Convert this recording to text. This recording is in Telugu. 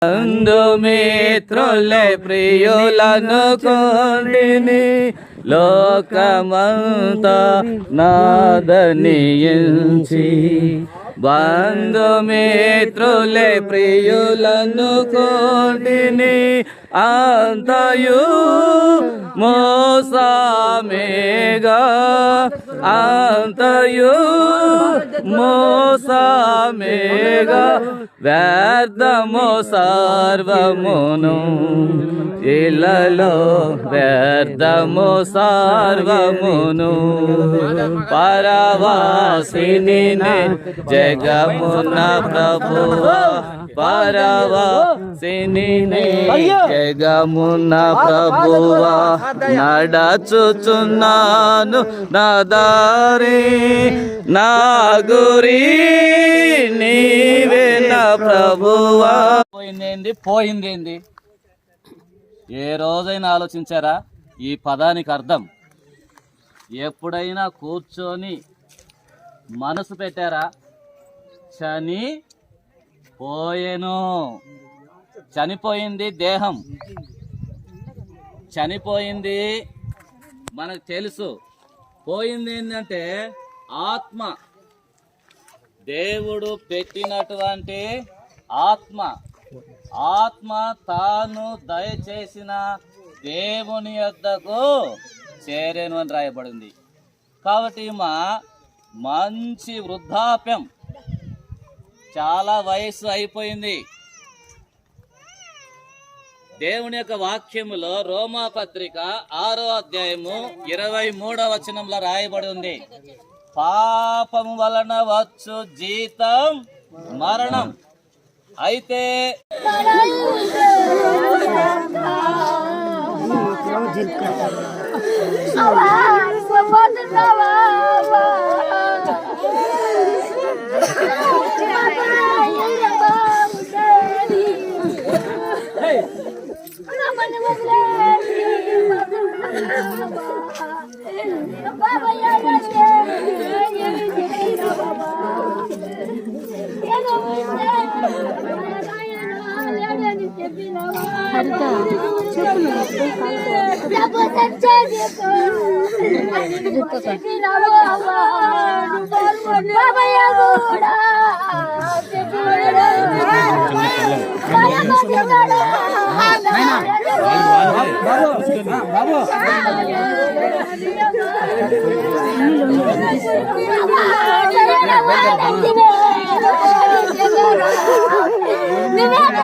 బంధుమిత్రులే ప్రియులను కోరిని లోకమంతా నాదనియించి బంధుమిత్రులే ప్రియులను కోరిని అంతయు మోసమేగా అంతయు మోసమేగా వ్యర్థము సర్వమును ఇలలో వ్యర్థము సర్వమును పరవాసిని జగమున ప్రభువా పరవాసిని జగమున ప్రభువా నడచుచున్నాను నా దారి నా గురి నీవే నా ప్రభువా. పోయిందేంది ఏ రోజైనా ఆలోచించారా ఈ పదానికి అర్థం? ఎప్పుడైనా కూర్చొని మనసు పెట్టారా? చనిపోయేను. చనిపోయింది దేహం, చనిపోయింది మనకు తెలుసు. పోయింది ఏంటంటే ఆత్మ, దేవుడు పెట్టినటువంటి ఆత్మ. ఆత్మ తాను దయచేసిన దేవుని యొద్దకు చేరేను అని రాయబడింది. కాబట్టి మంచి వృద్ధాప్యం, చాలా వయసు అయిపోయింది. దేవుని యొక్క వాక్యములో రోమా పత్రిక 6వ అధ్యాయము 23వ వచనంలో రాయబడి ఉంది, పాపము వలన వచ్చు జీతం మరణం. అయితే